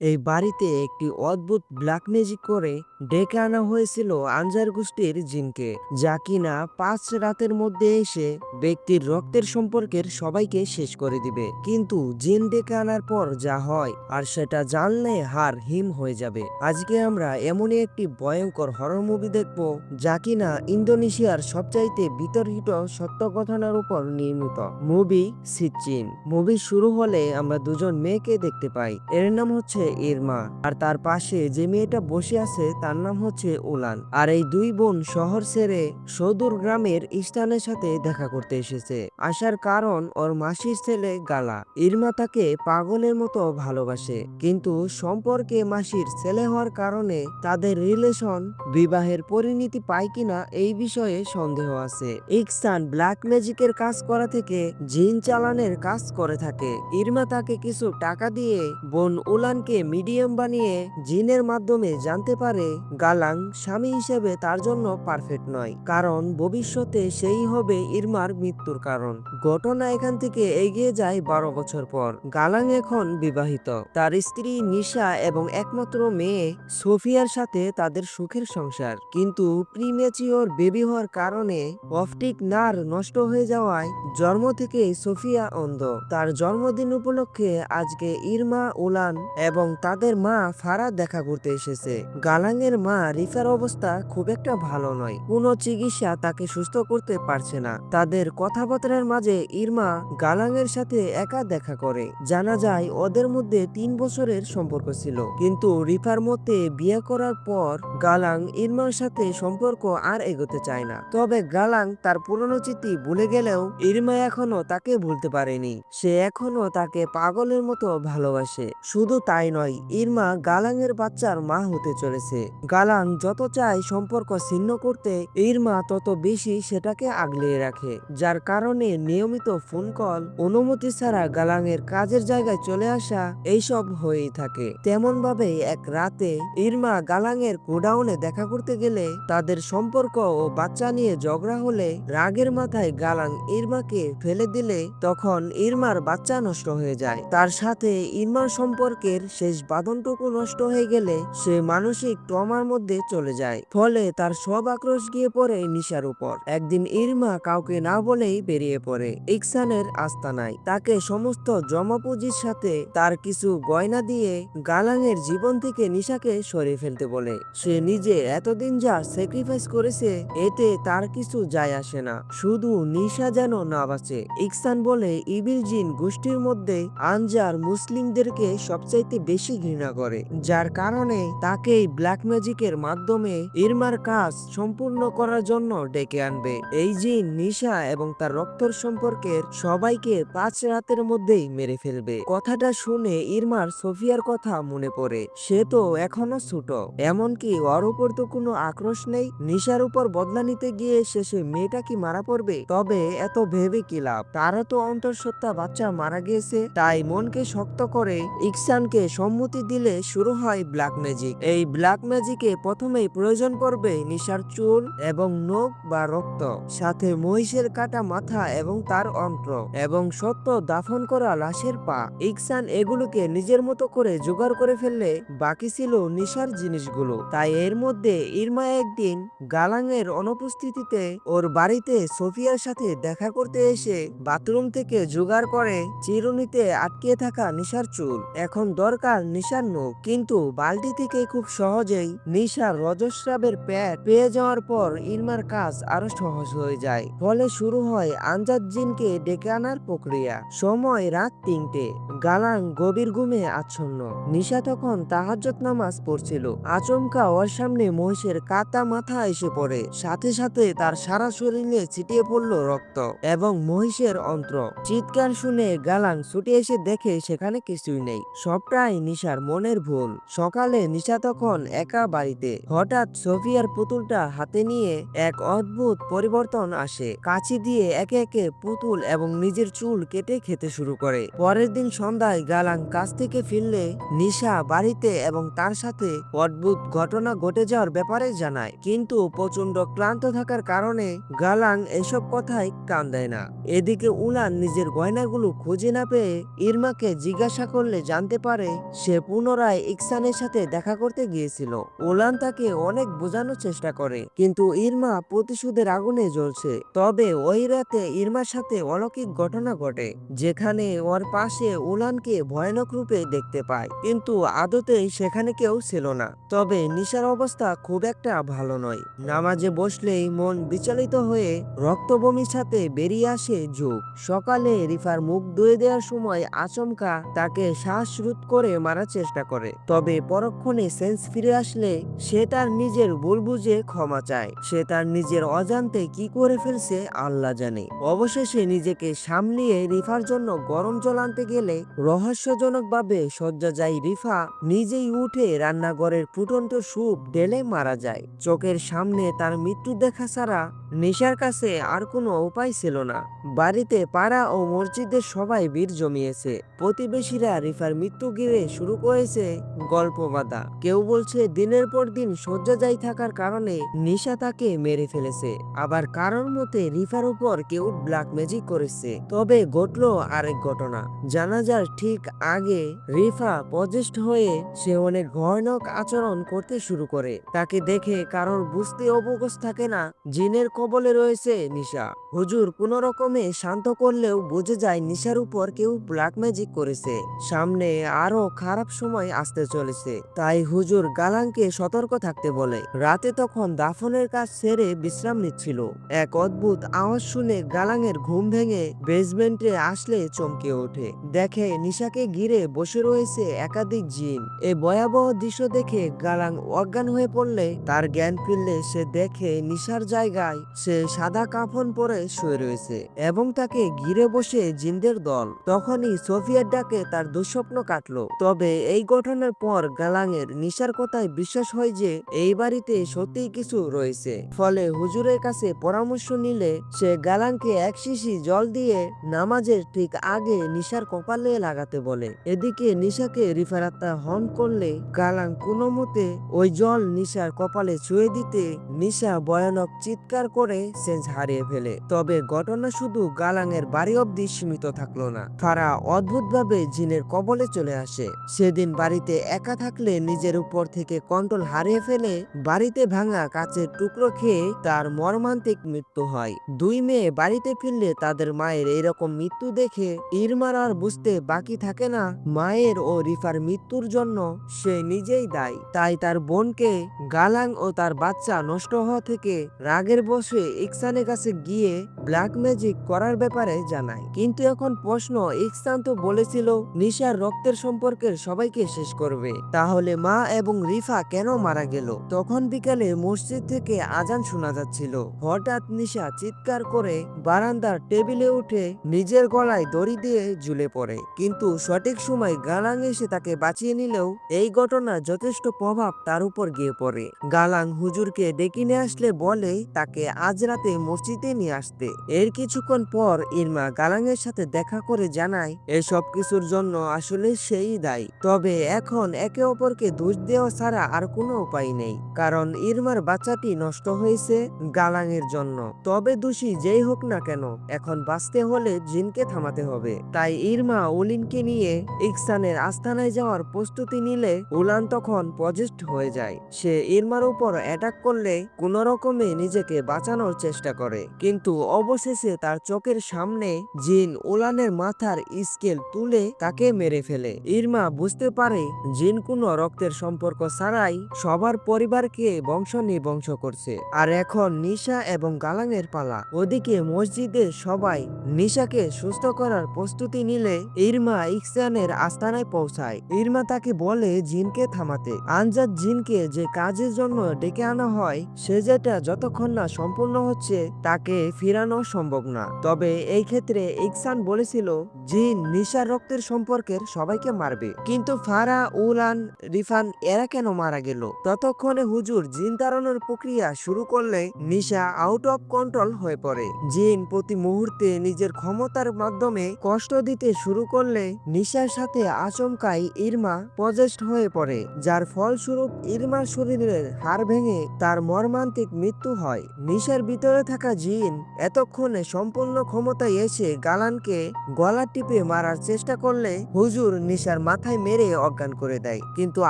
এই বাড়িতে একটি অদ্ভুত ব্ল্যাক ম্যাজিক করে ডেকে আনা হয়েছিল আনজার গোষ্ঠীর জিনকে, যা কিনা 5 রাতের মধ্যে এসে ব্যক্তির রক্তের সম্পর্কের সবাইকে শেষ করে দিবে। কিন্তু জিন ডেকে আনার পর যা হয় আর সেটা জানলে হাড় হিম হয়ে যাবে। আজকে আমরা এমনই একটি ভয়ঙ্কর হরর মুভি দেখব, যা কিনা ইন্দোনেশিয়ার সবচাইতে বিতর্কিত সত্য ঘটনার উপর নির্মিত মুভি সিচিন। মুভি শুরু হলে আমরা দুজন মেয়েকে দেখতে পাই। এর নাম হচ্ছে ইরমা, আর তার পাশে যে মেয়েটা বসে আছে তার নাম হচ্ছে উলান। আর এই দুই বোন শহর ছেড়ে সদূর গ্রামের স্থানের সাথে দেখা করতে এসেছে। আসার কারণ ওর মাসির ছেলে গালা। ইরমা তাকে পাগলের মতো ভালোবাসে, কিন্তু সম্পর্কে মাসির ছেলে হওয়ার কারণে তাদের রিলেশন বিবাহের পরিণতি পায় কিনা এই বিষয়ে সন্দেহ আছে। ইকসান ব্ল্যাক ম্যাজিকের কাজ করা থেকে জিন চালানের কাজ করে থাকে। ইরমা তাকে কিছু টাকা দিয়ে বোন উলানকে মিডিয়াম বানিয়ে জিনের মাধ্যমে জানতে পারে গালাং স্বামী হিসেবে তার জন্য পারফেক্ট নয়, কারণ ভবিষ্যতে সেই হবে ইরমার মৃত্যুর কারণ। ঘটনা এখান থেকে এগিয়ে যায় 12 বছর পর। গালাং এখন বিবাহিত, তার স্ত্রী নিশা এবং একমাত্র মেয়ে সোফিয়ার সাথে তাদের সুখের সংসার। কিন্তু প্রিমেচিওর বেবি হওয়ার কারণে অপটিক নার্ভ নষ্ট হয়ে যাওয়ায় জন্ম থেকে সোফিয়া অন্ধ। তার জন্মদিন উপলক্ষে আজকে ইরমা, উলান এবং তাদের মা ফারাদ দেখা করতে এসেছে। গালাংয়ের মা রিফার অবস্থা খুব একটা ভালো নয়, কোনো চিকিৎসা তাকে সুস্থ করতে পারছে না। তাদের কথাবার্তার মাঝে ইরমা গালাংয়ের সাথে একা দেখা করে। জানা যায় ওদের মধ্যে 3 বছরের সম্পর্ক ছিল, কিন্তু রিফার মতে বিয়ে করার পর গালাং ইরমার সাথে সম্পর্ক আর এগোতে চায় না। তবে গালাং তার পুরনো স্মৃতি ভুলে গেলেও ইরমা এখনো তাকে ভুলতে পারেনি। সে এখনো তাকে পাগলের মতো ভালোবাসে। শুধু তাই নয়, ইরমা গালাংয়ের বাচ্চার মা হতে চলেছে। গালাং যত চায় সম্পর্ক ছিন্ন করতে, ইরমা তত বেশি সেটাকে আগলিয়ে রাখে, যার কারণে নিয়মিত ফোন কল, অনুমতি ছাড়া গালাংয়ের কাজের জায়গায় চলে আসা, এইসব হয়েই থাকে। তেমন ভাবে এক রাতে ইরমা গালাংয়ের গোডাউনে দেখা করতে গেলে তাদের সম্পর্ক ও বাচ্চা নিয়ে ঝগড়া হলে রাগের মাথায় গালাং ইরমাকে ফেলে দিলে তখন ইরমার বাচ্চা নষ্ট হয়ে যায়। তার সাথে ইরমার সম্পর্কের শেষ বাঁধনটুকু নষ্ট হয়ে গেলে সে মানসিক ট্রমার মধ্যে চলে যায়। ফলে তার সব আক্রোশ গিয়ে পড়ে নিশার উপর। একদিন ইরমা কাউকে না বলেই বেরিয়ে পড়ে ইকসানের আস্তানায়। তাকে সমস্ত জমা পুঁজির সাথে তার কিছু গয়না দিয়ে গালাংয়ের জীবন থেকে নিশাকে সরিয়ে ফেলতে বলে। সে নিজে এতদিন যা স্যাক্রিফাইস করেছে এতে তার কিছু যায় আসে না, শুধু নিশা যেন না বাঁচে। ইকসান বলে ইবিল জিন গোষ্ঠীর মধ্যে আনজার মুসলিমদেরকে সবচাইতে বেশি ঘৃণা করে, যার কারণে তাকে ব্ল্যাক ম্যাজিকের মাধ্যমে ইরমার কাজ সম্পূর্ণ করার জন্য ডেকে আনবে। এই জিন নিশা এবং তার রক্তর সম্পর্কের সবাইকে 5 রাতের মধ্যেই মেরে ফেলবে। কথাটা শুনে ইরমার সোফিয়ার কথা মনে পড়ে। সে তো এখনো ছোট, এমনকি ওর উপর তো কোনো আক্রোশ নেই। নিশার উপর বদলা নিতে গিয়ে শেষে মেয়েটা কি মারা পড়বে? তবে এত ভেবে কি লাভ, তারও তো অন্তঃসত্ত্বা বাচ্চা মারা গিয়েছে। তাই মনকে শক্ত করে ইকসানকে সম্মতি দিলে শুরু হয় ব্ল্যাক ম্যাজিক। এই ব্ল্যাক ম্যাজিকে প্রথমেই প্রয়োজন পড়বে নিশার চুল এবং নখ বা রক্ত, সাথে মহিষের কাটা মাথা এবং তার অন্ত্র, এবং সত্য দাফন করা লাশের পা। ইকসান এগুলোকে নিজের মতো করে জোগাড় করে ফেললে বাকি ছিল নিশার জিনিসগুলো। তাই এর মধ্যে ইরমা একদিন গালাংয়ের অনুপস্থিতিতে ওর বাড়িতে সোফিয়ার সাথে দেখা করতে এসে বাথরুম থেকে জোগাড় করে চিরুনিতে আটকে থাকা নিশার চুল। এখন দরকার নিশার নখ, কিন্তু বালতি থেকে খুব সহজেই নিশার রজস্রাবের প্যাড পেয়ে যাওয়ার পর ইরমার কাজ আরো সহজ হয়ে যায়। ফলে শুরু হয় আনজাদ জিনকে ডেকে আনার প্রক্রিয়া। সময় রাত 3টে। গালাং গভীর ঘুমে আচ্ছন্ন। নিশা তখন তাহাজ্জুদ নামাজ পড়ছিল। আচমকা ওর সামনে মহিষের কাটা মাথা এসে পড়ে, সাথে সাথে তার সারা শরীরে ছিটিয়ে পড়ল রক্ত এবং মহিষের অন্ত্র। চিৎকার শুনে গালাং ছুটে এসে দেখে সেখানে কিছুই নেই, সবটাই নিশার মনের ভুল। সকালে নিশা তখন একা বাড়িতে। হঠাৎ সোফিয়ার পুতুলটা হাতে নিয়ে এক অদ্ভুত পরিবর্তন আসে। কাঁচি দিয়ে একে একে পুতুল এবং নিজের চুল কেটে খেতে শুরু করে। পরের দিন সন্ধ্যায় গালাং কাছ থেকে ফিরলে নিশা বাড়িতে এবং তার সাথে অদ্ভুত ঘটনা ঘটে যাওয়ার ব্যাপারে জানায়, কিন্তু প্রচন্ড ক্লান্ত থাকার কারণে গালাং এসব কথায় কান দেয় না। এদিকে উলান নিজের গয়নাগুলো খুঁজে না পেয়ে ইরমাকে জিজ্ঞাসা করলে জানতে পারে সে পুনরায় ইকসানের সাথে দেখা করতে গিয়েছিল। উলান তাকে অনেক বোঝানোর চেষ্টা করে, কিন্তু ইরমা প্রতিশোধের আগুনে জ্বলছে। তবে ওই রাতে ইরমার সাথে অলৌকিক ঘটনা ঘটে, যেখানে ওর পাশে উলানকে ভয়ানক রূপে দেখতে পায়, কিন্তু আদতে সেখানে কেউ ছিল না। তবে নিশার অবস্থা খুব একটা ভালো নয়। নামাজে বসলেই মন বিচলিত হয়ে রক্তবমির সাথে বেরিয়ে আসে ঝোঁক। সকালে রিফার মুখ ধুয়ে দেওয়ার সময় আচমকা তাকে শ্বাসরোধ করে মারার চেষ্টা করে। তবে পরক্ষণে সেন্স ফিরে আসলে সে তার নিজের ভুল বুঝে ক্ষমা চায়। সে তার নিজের অজান্তে কি করে ফেলছে আল্লাহ জানে। অবশেষে নিজেকে সামলিয়ে রিফার জন্য গরম জল আনতে গেলে রহস্যজনকভাবে শয্যাশায়ী রিফা নিজেই উঠে রান্নাঘরের ফুটন্ত স্যুপ ঢেলে মারা যায়। চোখের সামনে তার মৃত্যু দেখা ছাড়া নিশার কাছে আর কোনো উপায় ছিল না। বাড়িতে পাড়া ও মসজিদের সবাই ভিড় জমিয়েছে। প্রতিবেশীরা রিফার মৃত্যু ঘিরে শুরু করেছে গল্প বাঁধা। কেউ বলছে দিনের পর দিন শয্যাশায়ী থাকার কারণে নিশা তাকে মেরে ফেলেছে, আবার কারোর মতে রিফার উপর কেউ ব্ল্যাক ম্যাজিক করেছে। তবে ঘটলো আরেক ঘটনা। জানাজার ঠিক আগে রিফা পজেস্ট হয়ে সে অনেক ভয়ানক আচরণ করতে শুরু করে। তাকে দেখে কারোর বুঝতে অবকাশ থাকে না জিনের কবলে রয়েছে নিশা। হুজুর কোন রকমে শান্ত করলেও বুঝে যায় নিশার উপর কেউ ব্ল্যাক ম্যাজিক করেছে। সামনে আরো খারাপ সময় আসতে চলেছে, তাই হুজুর গালাংকে সতর্ক থাকতে বলে। রাতে তখন দাফনের কাজ সেরে বিশ্রাম নিচ্ছিল। এক অদ্ভুত আওয়াজ শুনে গালাংয়ের ঘুম ভেঙে বেসমেন্টে আসলে চমকে ওঠে। দেখে নিশাকে ঘিরে বসে রয়েছে একাধিক জিন। এই ভয়াবহ দৃশ্য দেখে গালাং অজ্ঞান হয়ে পড়লে তার জ্ঞান ফিরলে সে দেখে নিশার জায়গায় সে সাদা কাফন পরে শুয়ে রয়েছে এবং তাকে ঘিরে বসে জিনদের দল। তখনই সোফিয়ার ডাকে তার দুঃস্বপ্ন কাটলো। তবে এই ঘটনার পর গালাংয়ের নিশার কথায় বিশ্বাস হয় যে এই বাড়িতে সত্যিই কিছু রয়েছে। ফলে হুজুরের কাছে পরামর্শ নিলে সে গালাংকে এক শিশি জল দিয়ে নামাজের ঠিক আগে নিশার কপালে লাগাতে বলে। এদিকে নিশাকে রিফার আত্মা হন করলে গালাং কোনো মতে ওই জল নিশার কপালে ছুঁয়ে দিতে নিশা ভয়ানক চিৎকার করে সেন্স হারিয়ে ফেলে। তবে ঘটনা শুধু গালাংয়ের বাড়ি অব্দি সীমিত থাকলো না, ফারা অদ্ভুতভাবে জিনের কবলে চলে আসে। সেদিন বাড়িতে একা থাকলে নিজের উপর থেকে কন্ট্রোল হারিয়ে ফেলে বাড়িতে ভাঙা কাচের টুকরো খেয়ে তার মর্মান্তিক মৃত্যু হয়। দুই মেয়ে বাড়িতে ফিরলে তাদের মায়ের এইরকম মৃত্যু দেখে ইরমার আর বুঝতে বাকি থাকে না মায়ের ও রিফার মৃত্যুর জন্য সে নিজেই দায়ী। তাই তার বোনকে গালাং ও তার বাচ্চা নষ্ট হওয়া থেকে রাগের বশে ইকসানের কাছে গিয়ে ব্ল্যাক ম্যাজিক করার ব্যাপারে জানায়। কিন্তু এখন প্রশ্ন, ইকসান তো বলেছিল নিশার রক্তের সম্পর্কের সবাইকে শেষ করবে, তাহলে মা এবং রিফা কেন মারা গেল? তখন বিকালে মসজিদ থেকে আজান শোনা যাচ্ছিল। হঠাৎ নিশা চিৎকার করে বারান্দার টেবিলে উঠে নিজের গলায় দড়ি দিয়ে ঝুলে পড়ে, কিন্তু সঠিক সময় গালাং এসে তাকে বাঁচিয়ে নিলেও এই ঘটনা যথেষ্ট প্রভাব তার উপর গিয়ে পড়ে। গালাং হুজুরকে ডেকে নিয়ে আসলে বলে তাকে আজ রাতে মসজিদে নিয়ে আসতে। এর কিছুক্ষণ পর ইরমা গালাং এর সাথে দেখা করে জানায় এসব কিছুর জন্য আসলে সেই দায়ী। তবে এখন একে অপরকে দোষ দেওয়া ছাড়া আর কোনো উপায় নেই, কারণ ইরমার বাচ্চাটি নষ্ট হয়েছে গালাং এর জন্য। তবে দোষী যেই হোক না কেন, এখন বাঁচতে হলে জিনকে থামাতে হবে। তাই ইরমা উলিনকে নিয়ে ইকসানের আস্তানায় যাওয়ার প্রস্তুতি নিলে উলান তখন পজেস্ট হয়ে যায়। সে ইরমার উপর অ্যাটাক করলে কোন রকমে নিজেকে বাঁচানোর চেষ্টা করে, কিন্তু অবশেষে তার চোখের সামনে জিন উলানের মাথার স্কেল তুলে তাকে মেরে ফেলে। ইরমা বুঝতে পারে জিন কোনো রক্তের সম্পর্ক ছাড়াই সবার পরিবারকে বংশ নিবংশ করছে। আর এখন নিশা এবং গালাংয়ের পালা। ওদিকে মসজিদে সবাই নিশাকে সুস্থ করার প্রস্তুতি নিলে ইরমা ইকসানের আস্তানায় পৌঁছায়। ইরমা তাকে বলে জিনকে থামাতে। আনজাদ জিনকে যে কাজের জন্য ডেকে আনা হয় সে যেটা যতক্ষণ না সম্পূর্ণ হচ্ছে তাকে ফিরানো সম্ভব না। তবে এই ক্ষেত্রে ইকসান বলেছিল জিন নিশার রক্তের সম্পর্কের সবাইকে মারবে, কিন্তু ফারা, উলান, রিফান এরা কেন মারা গেল? ততক্ষণে হুজুর জিন তাড়ানোর প্রক্রিয়া শুরু করলে নিশা আউট অফ কন্ট্রোল হয়ে পড়ে। জিন প্রতি মুহূর্তে নিজের ক্ষমতার মাধ্যমে কষ্ট দিতে শুরু করলে নিশার সাথে আচমকাই ইরমা পজেস্ট হয়ে পড়ে, যার ফলস্বরূপ ইরমার শরীরের হাড় ভেঙে তার মর্মান্তিক মৃত্যু হয়। নিশার ভিতরে থাকা জিন এতক্ষণে সম্পূর্ণ ক্ষমতায় এসে গালানকে গলা টিপে মারার চেষ্টা করলে হুজুর নিশার মাথায় মেরে অজ্ঞান করে দেয়। কিন্তু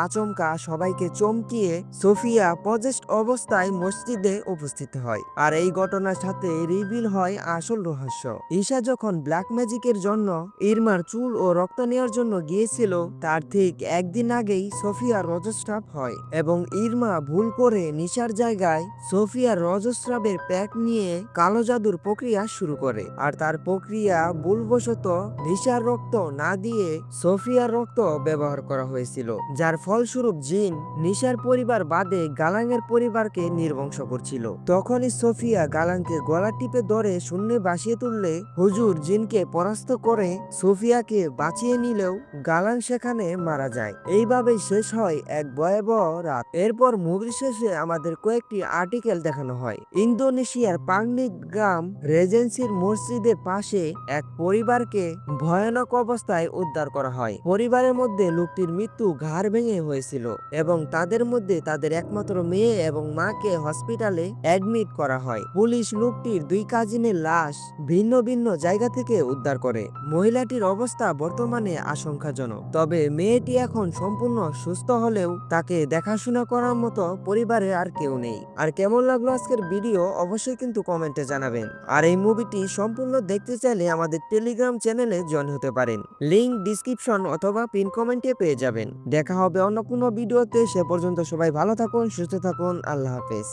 আচমকা সবাইকে চমকিয়ে সোফিয়া পজেস্ট অবস্থায় মসজিদে উপস্থিত হয়। আর এই ঘটনার সাথে রিভিল হয় আসল রহস্য। ঈশা যখন ব্ল্যাক ম্যাজিকের জন্য ইরমার চুল ও রক্ত নেওয়ার জন্য গিয়েছিল, তার ঠিক একদিন আগেই সোফিয়ার রজস্রাব হয় এবং ইরমা ভুল করে নিশার জায়গায় সোফিয়ার রজস্রাবের প্যাক নিয়ে কালো জাদুর প্রক্রিয়া শুরু করে। আর তার প্রক্রিয়া ভুলবশত নিশার রক্ত না দিয়ে সোফিয়ার রক্ত ব্যবহার করা হয়েছিল, যার ফলস্বরূপ জিন নিশার পরিবার বাদে গালাঙ্গের পরিবারকে নির্বংশ করছিল। তখনই সোফিয়া গালাংকে গলা টিপে ধরে শূন্যে ভাসিয়ে তুললে হুজুর জিনকে পরাস্ত করে সোফিয়াকে বাঁচিয়ে নিলেও গালাং সেখানে মারা যায়। এইভাবেই শেষ হয় এক ভয়াবহ রাত। এরপর মুভি শেষে আমাদের কয়েকটি আর্টিকেল দেখানো হয়। ইন্দোনেশিয়ার পাংনিক গ্রাম রেজেন্সির মসজিদের পাশে এক পরিবারকে ভয়ানক অবস্থায় উদ্ধার করা হয়। পরিবারের মধ্যে লোকটির মৃত্যু ঘাড় ভেঙে হয়েছিল এবং তাদের মধ্যে তাদের একমাত্র মেয়ে এবং মাকে হসপিটালে অ্যাডমিট করা হয়। পুলিশ লোকটির 2 কাজিনের লাশ ভিন্ন ভিন্ন জায়গা থেকে উদ্ধার করে। মহিলাটির অবস্থা বর্তমানে আশঙ্কাজনক, তবে মেয়েটি এখন সম্পূর্ণ সুস্থ হলেও তাকে দেখাশোনা করার মতো পরিবারে আর কেউ নেই। আর কেমন লাগলো আজকের ভিডিও অবশ্যই কিন্তু কমেন্টে জানাবেন। আর এই মুভিটি সম্পূর্ণ দেখতে চাইলে আমাদের টেলিগ্রাম চ্যানেলে জয়েন হতে পারেন, লিংক ডিসক্রিপশন অথবা পিন কমেন্টে পেয়ে যাবেন। দেখা হবে অন্য কোনো ভিডিওতে, সে পর্যন্ত সবাই ভালো থাকুন, সুস্থ থাকুন, আল্লাহ হাফেজ।